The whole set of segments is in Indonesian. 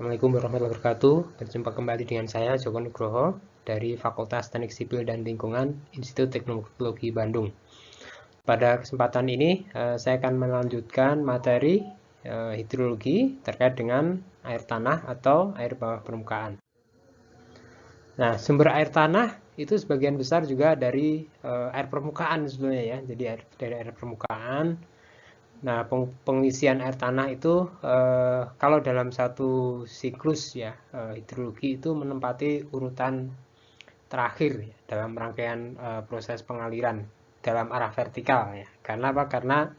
Assalamualaikum warahmatullahi wabarakatuh. Berjumpa kembali dengan saya Joko Nugroho dari Fakultas Teknik Sipil dan Lingkungan Institut Teknologi Bandung. Pada kesempatan ini saya akan melanjutkan materi hidrologi terkait dengan air tanah atau air bawah permukaan. Nah, sumber air tanah itu sebagian besar juga dari air permukaan sebenarnya ya. Jadi dari air permukaan. Nah, pengisian air tanah itu kalau dalam satu siklus ya hidrologi itu menempati urutan terakhir ya, dalam rangkaian proses pengaliran dalam arah vertikal ya. Karena apa? Karena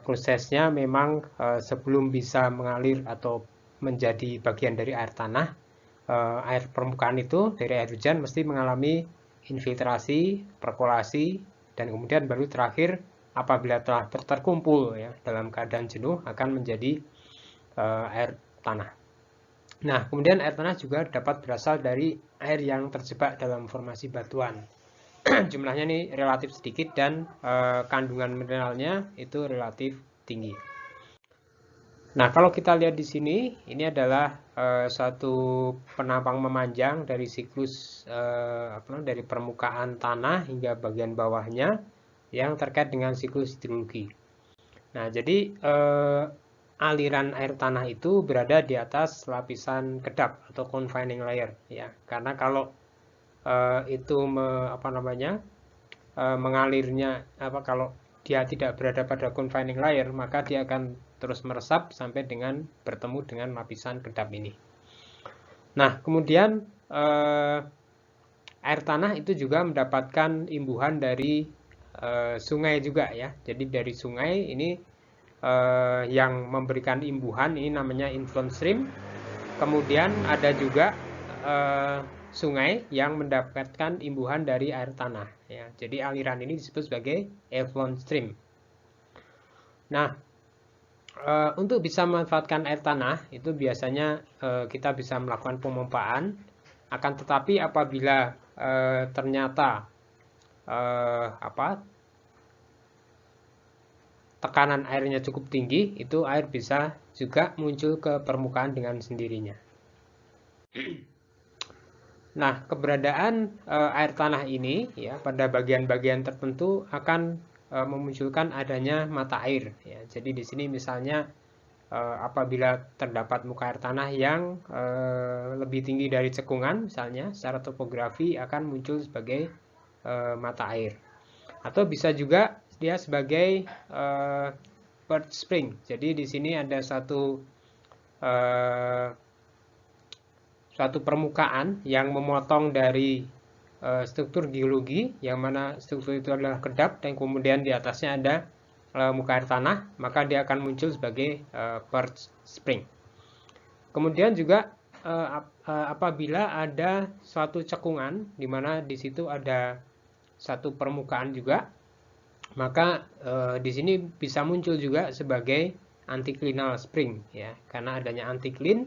prosesnya memang sebelum bisa mengalir atau menjadi bagian dari air tanah, air permukaan itu dari air hujan mesti mengalami infiltrasi, perkolasi, dan kemudian baru terakhir apabila telah terkumpul ya dalam keadaan jenuh akan menjadi air tanah. Nah, kemudian air tanah juga dapat berasal dari air yang terjebak dalam formasi batuan. Jumlahnya ini relatif sedikit dan kandungan mineralnya itu relatif tinggi. Nah, kalau kita lihat di sini, ini adalah satu penampang memanjang dari siklus dari permukaan tanah hingga bagian bawahnya yang terkait dengan siklus hidrologi. Nah, jadi aliran air tanah itu berada di atas lapisan kedap atau confining layer, ya. Karena kalau itu mengalirnya kalau dia tidak berada pada confining layer, maka dia akan terus meresap sampai dengan bertemu dengan lapisan kedap ini. Nah, kemudian air tanah itu juga mendapatkan imbuhan dari sungai juga ya. Jadi dari sungai ini yang memberikan imbuhan ini namanya influent stream. Kemudian ada juga sungai yang mendapatkan imbuhan dari air tanah ya. Jadi aliran ini disebut sebagai effluent stream. Nah, untuk bisa memanfaatkan air tanah itu biasanya kita bisa melakukan pemompaan. Akan tetapi apabila ternyata tekanan airnya cukup tinggi, itu air bisa juga muncul ke permukaan dengan sendirinya. Nah, keberadaan air tanah ini ya pada bagian-bagian tertentu akan memunculkan adanya mata air ya. Jadi di sini misalnya apabila terdapat muka air tanah yang lebih tinggi dari cekungan misalnya secara topografi akan muncul sebagai mata air. Atau bisa juga dia sebagai perch spring. Jadi di sini ada suatu permukaan yang memotong dari struktur geologi, yang mana struktur itu adalah kedap dan kemudian di atasnya ada muka air tanah, maka dia akan muncul sebagai perch spring. Kemudian juga apabila ada suatu cekungan di mana di situ ada satu permukaan juga, maka di sini bisa muncul juga sebagai anticlinal spring ya, karena adanya anticline,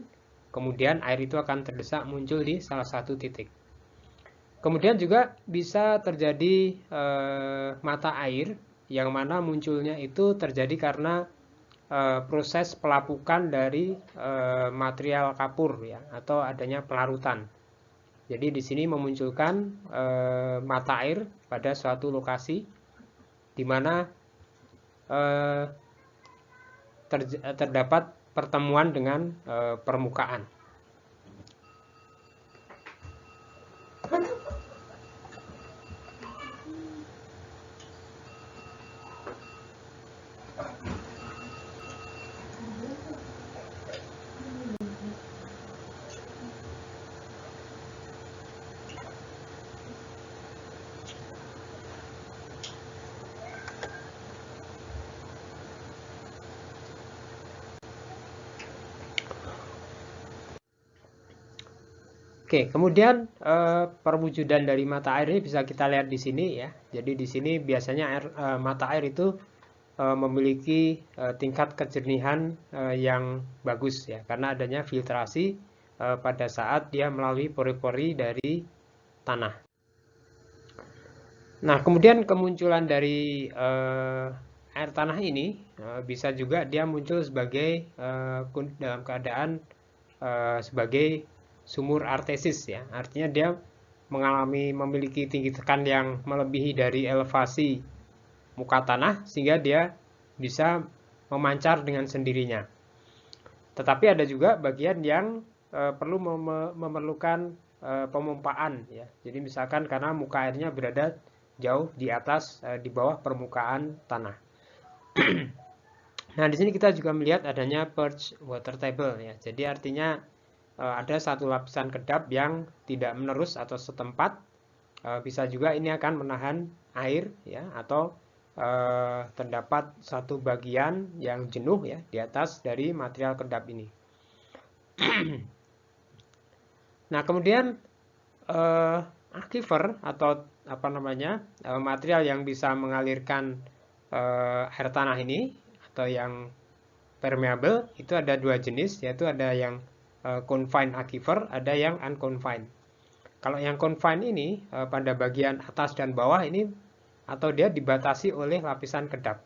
kemudian air itu akan terdesak muncul di salah satu titik. Kemudian juga bisa terjadi mata air yang mana munculnya itu terjadi karena proses pelapukan dari material kapur ya, atau adanya pelarutan. Jadi di sini memunculkan mata air pada suatu lokasi di mana terdapat pertemuan dengan permukaan. Oke, kemudian perwujudan dari mata air ini bisa kita lihat di sini ya. Jadi di sini biasanya mata air itu memiliki tingkat kejernihan yang bagus ya, karena adanya filtrasi pada saat dia melalui pori-pori dari tanah. Nah, kemudian kemunculan dari air tanah ini bisa juga dia muncul sebagai dalam keadaan sebagai sumur artesis ya. Artinya dia memiliki tinggi tekan yang melebihi dari elevasi muka tanah sehingga dia bisa memancar dengan sendirinya. Tetapi ada juga bagian yang perlu memerlukan pemompaan ya. Jadi misalkan karena muka airnya berada jauh di atas di bawah permukaan tanah. Nah, di sini kita juga melihat adanya perch water table ya. Jadi artinya ada satu lapisan kedap yang tidak menerus atau setempat. Bisa juga ini akan menahan air ya, atau terdapat satu bagian yang jenuh ya di atas dari material kedap ini. Nah, kemudian aquifer atau apa namanya material yang bisa mengalirkan air tanah ini atau yang permeable itu ada dua jenis, yaitu ada yang confined aquifer, ada yang unconfined. Kalau yang confined ini pada bagian atas dan bawah ini atau dia dibatasi oleh lapisan kedap.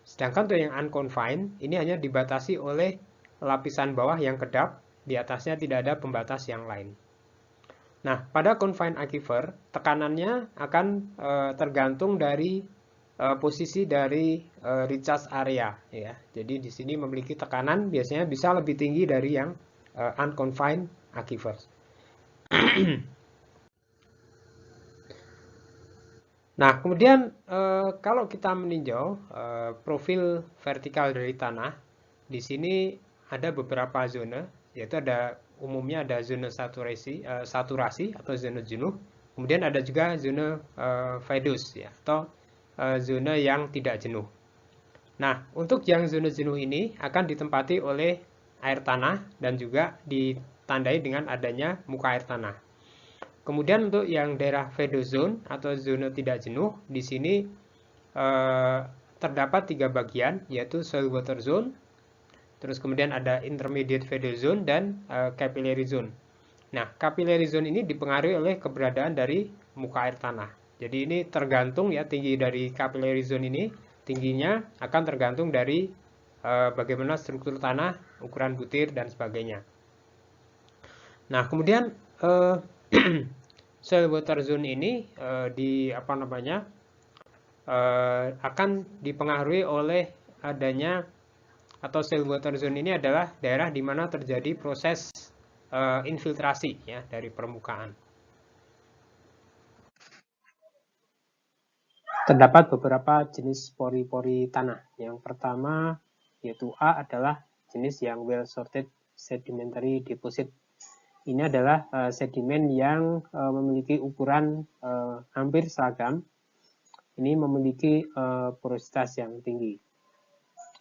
Sedangkan untuk yang unconfined ini hanya dibatasi oleh lapisan bawah yang kedap, di atasnya tidak ada pembatas yang lain. Nah, pada confined aquifer tekanannya akan tergantung dari posisi dari recharge area ya. Jadi di sini memiliki tekanan biasanya bisa lebih tinggi dari yang unconfined aquifer. Nah, kemudian kalau kita meninjau profil vertikal dari tanah, di sini ada beberapa zona, yaitu ada umumnya ada zona saturasi atau zona jenuh, kemudian ada juga zona vedus ya, atau zona yang tidak jenuh. Nah, untuk yang zona jenuh ini akan ditempati oleh air tanah dan juga ditandai dengan adanya muka air tanah. Kemudian untuk yang daerah vedus zone atau zona tidak jenuh, di sini terdapat 3 bagian, yaitu soil water zone, terus kemudian ada intermediate vedus zone dan capillary zone. Nah, capillary zone ini dipengaruhi oleh keberadaan dari muka air tanah. Jadi ini tergantung ya, tinggi dari capillary zone ini, tingginya akan tergantung dari bagaimana struktur tanah, ukuran butir dan sebagainya. Nah, kemudian soil water zone ini akan dipengaruhi oleh adanya atau soil water zone ini adalah daerah di mana terjadi proses infiltrasi ya dari permukaan. Terdapat beberapa jenis pori-pori tanah. Yang pertama yaitu A adalah jenis yang well sorted sedimentary deposit. Ini adalah sedimen yang memiliki ukuran hampir seragam. Ini memiliki porositas yang tinggi.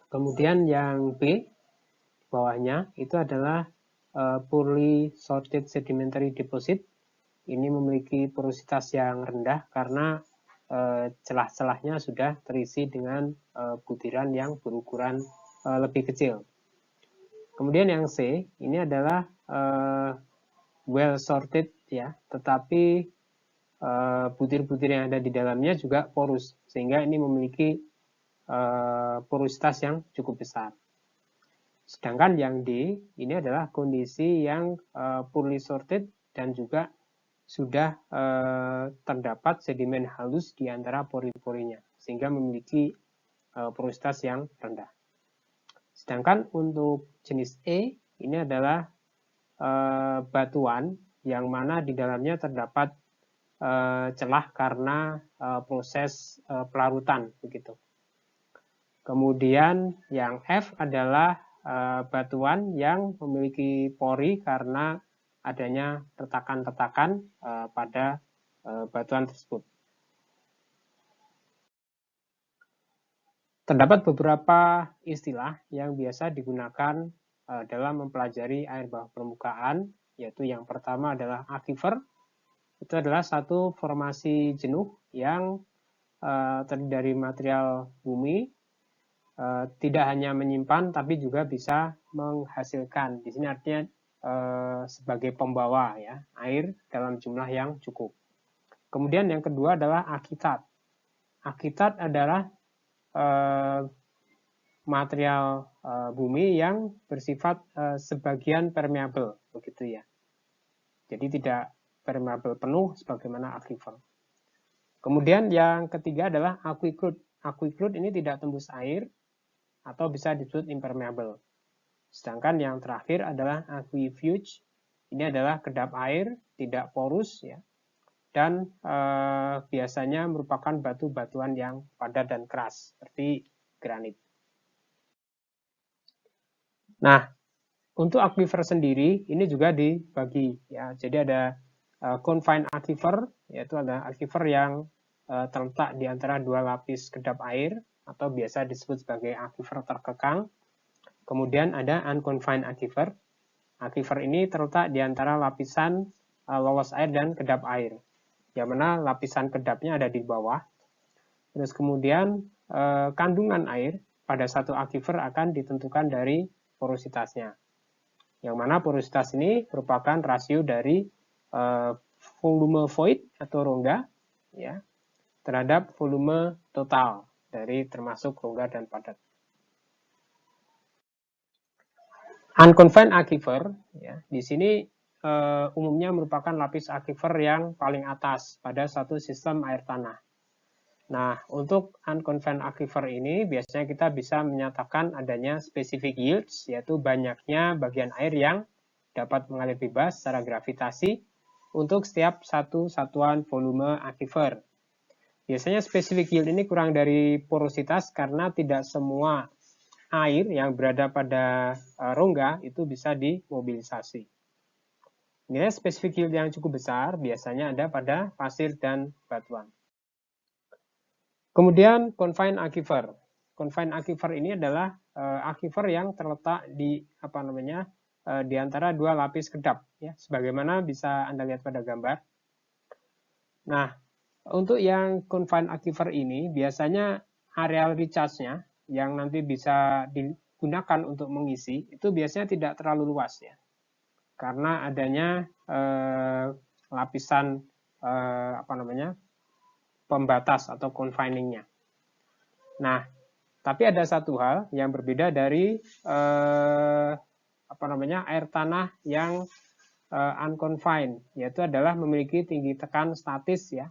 Kemudian yang B, bawahnya itu adalah poorly sorted sedimentary deposit. Ini memiliki porositas yang rendah karena celah-celahnya sudah terisi dengan butiran yang berukuran lebih kecil. Kemudian yang C, ini adalah well sorted ya, tetapi butir-butir yang ada di dalamnya juga porus, sehingga ini memiliki porositas yang cukup besar. Sedangkan yang D ini adalah kondisi yang poorly sorted dan juga sudah terdapat sedimen halus di antara pori-porinya, sehingga memiliki porositas yang rendah. Sedangkan untuk jenis E ini adalah batuan yang mana di dalamnya terdapat celah karena proses pelarutan begitu. Kemudian yang F adalah batuan yang memiliki pori karena adanya retakan-retakan pada batuan tersebut. Terdapat beberapa istilah yang biasa digunakan dalam mempelajari air bawah permukaan, yaitu yang pertama adalah aquifer. Itu adalah satu formasi jenuh yang terdiri dari material bumi, tidak hanya menyimpan tapi juga bisa menghasilkan. Di sini artinya sebagai pembawa ya air dalam jumlah yang cukup. Kemudian yang kedua adalah akitat. Akitat adalah material bumi yang bersifat sebagian permeable, begitu ya. Jadi tidak permeable penuh sebagaimana aquifer. Kemudian yang ketiga adalah aquiclude. Aquiclude ini tidak tembus air atau bisa disebut impermeable. Sedangkan yang terakhir adalah aquifuge. Ini adalah kedap air, tidak porus ya. Dan biasanya merupakan batu-batuan yang padat dan keras seperti granit. Nah, untuk aquifer sendiri ini juga dibagi ya. Jadi ada confined aquifer, yaitu ada aquifer yang terletak di antara dua lapis kedap air atau biasa disebut sebagai aquifer terkekang. Kemudian ada unconfined aquifer. Aquifer ini terletak di antara lapisan lolos air dan kedap air, yang mana lapisan kedapnya ada di bawah. Terus kemudian kandungan air pada satu aquifer akan ditentukan dari porositasnya. Yang mana porositas ini merupakan rasio dari volume void atau rongga ya terhadap volume total dari termasuk rongga dan padat. Unconfined aquifer ya, di sini umumnya merupakan lapis aquifer yang paling atas pada satu sistem air tanah. Nah, untuk unconfined aquifer ini biasanya kita bisa menyatakan adanya specific yields, yaitu banyaknya bagian air yang dapat mengalir bebas secara gravitasi untuk setiap satu satuan volume aquifer. Biasanya specific yield ini kurang dari porositas karena tidak semua air yang berada pada rongga itu bisa dimobilisasi. Nilai specific yield yang cukup besar biasanya ada pada pasir dan batuan. Kemudian confined aquifer. Confined aquifer ini adalah aquifer yang terletak di di antara dua lapis kedap ya, sebagaimana bisa Anda lihat pada gambar. Nah, untuk yang confined aquifer ini biasanya areal recharge-nya yang nanti bisa digunakan untuk mengisi itu biasanya tidak terlalu luas ya. Karena adanya lapisan pembatas atau confining-nya. Nah, tapi ada satu hal yang berbeda dari air tanah yang unconfined, yaitu adalah memiliki tinggi tekan statis ya.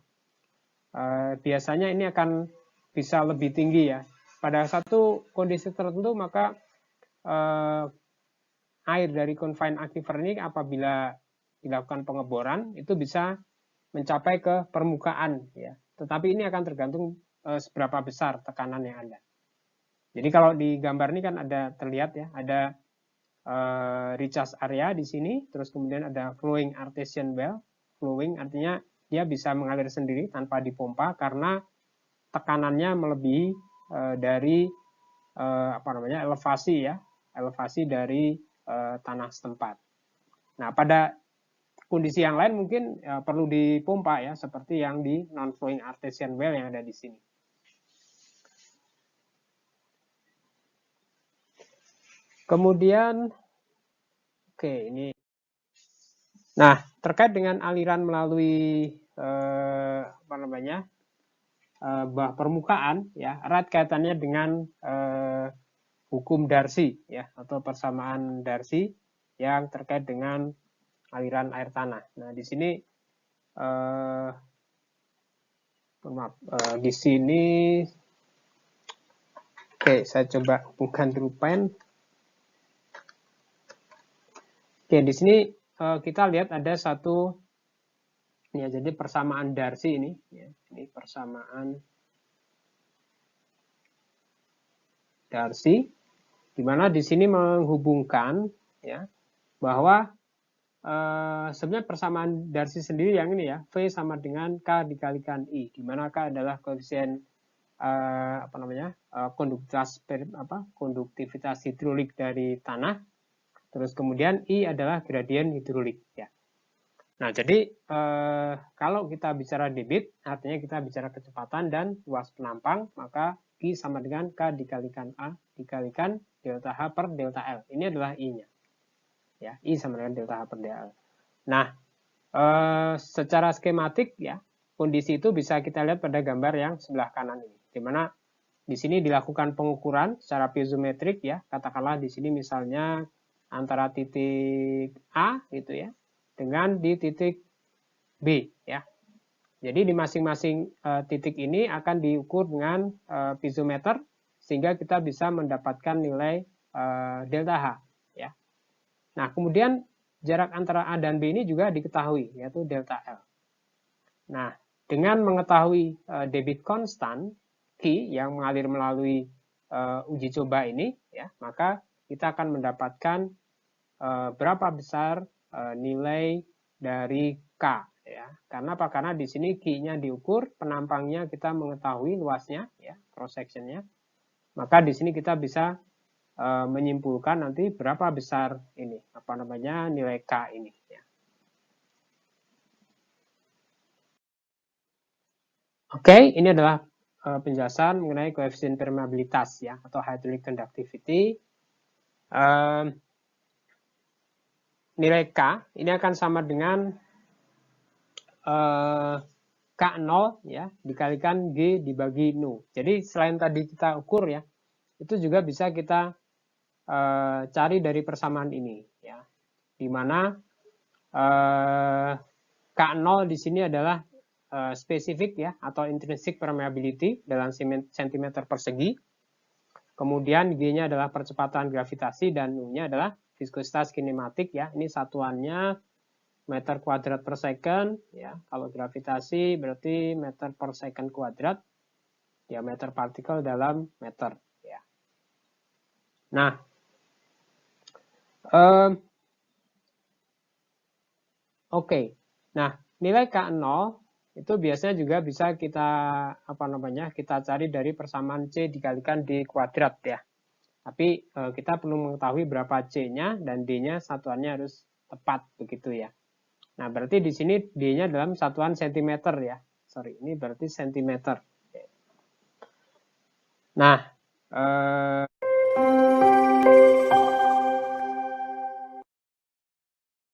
Biasanya ini akan bisa lebih tinggi ya. Pada satu kondisi tertentu maka air dari confined aquifer ini apabila dilakukan pengeboran itu bisa mencapai ke permukaan ya. Tetapi ini akan tergantung seberapa besar tekanan yang ada. Jadi kalau di gambar ini kan ada terlihat ya, ada recharge area di sini, terus kemudian ada flowing artesian well. Flowing artinya dia bisa mengalir sendiri tanpa dipompa karena tekanannya melebihi dari elevasi ya, elevasi dari tanah setempat. Nah, pada kondisi yang lain mungkin perlu dipompa ya, seperti yang di non-flowing artesian well yang ada di sini. Kemudian, ini. Nah, terkait dengan aliran melalui bawah permukaan ya, erat kaitannya dengan hukum Darcy ya, atau persamaan Darcy yang terkait dengan aliran air tanah. Nah, di sini di sini saya coba hubungkan dulu pen. Di sini kita lihat ada satu ya, jadi persamaan Darcy ini ya, ini persamaan Darcy di mana di sini menghubungkan ya bahwa sebenarnya persamaan Darcy sendiri yang ini ya, V sama dengan K dikalikan I, di mana K adalah koefisien konduktivitas hidrolik dari tanah, terus kemudian I adalah gradien hidrolik ya. Nah, jadi kalau kita bicara debit, artinya kita bicara kecepatan dan luas penampang, maka I sama dengan K dikalikan A dikalikan delta H per delta L. Ini adalah I-nya. Ya, I sama dengan delta H per delta L. Nah, secara skematik ya, kondisi itu bisa kita lihat pada gambar yang sebelah kanan ini, di mana di sini dilakukan pengukuran secara piezometrik ya. Katakanlah di sini misalnya antara titik A gitu ya dengan di titik B ya. Jadi di masing-masing titik ini akan diukur dengan piezometer sehingga kita bisa mendapatkan nilai delta H ya. Nah, kemudian jarak antara A dan B ini juga diketahui yaitu delta L. Nah, dengan mengetahui debit konstan Q yang mengalir melalui uji coba ini ya, maka kita akan mendapatkan berapa besar nilai dari K ya. Karena apa? Karena di sini Q-nya diukur, penampangnya kita mengetahui luasnya ya, cross sectionnya. Maka di sini kita bisa menyimpulkan nanti berapa besar ini apa namanya nilai K ini ya. Oke, ini adalah penjelasan mengenai koefisien permeabilitas ya atau hydraulic conductivity. Nilai K ini akan sama dengan K0 ya dikalikan G dibagi Nu. Jadi selain tadi kita ukur ya, itu juga bisa kita cari dari persamaan ini ya. Di mana K0 di sini adalah spesifik ya atau intrinsic permeability dalam cm persegi. Kemudian G-nya adalah percepatan gravitasi dan Nu-nya adalah viskositas kinematik ya. Ini satuannya meter kuadrat per second ya. Kalau gravitasi berarti meter per second kuadrat, diameter partikel dalam meter ya. Nah, oke. Nah, nilai K0 itu biasanya juga bisa kita kita cari dari persamaan C dikalikan D kuadrat ya. Tapi kita perlu mengetahui berapa C-nya dan D-nya satuannya harus tepat begitu ya. Nah, berarti di sini D-nya dalam satuan cm ya. Sorry, ini berarti cm. Nah,